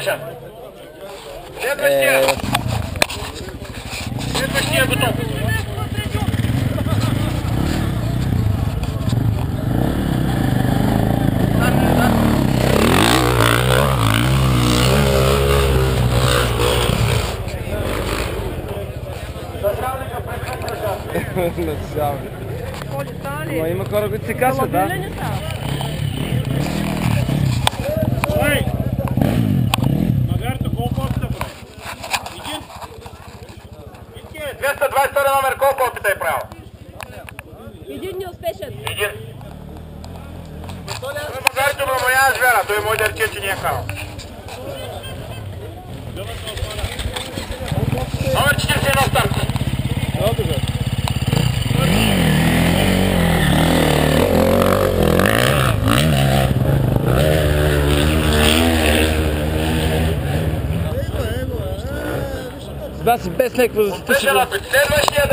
Слышен? Следващия! Следващия готов! Началник. Но има хора, които се качват, да? Ой! Магарто, колко опита прави? Един? 222 номер, колко опита е правил? Един неуспешен. Един. Магарто промоява звера, той може да рече, че не е карал. Номер 41 старт. Добре. Сега си без някакво да се туши. Следващия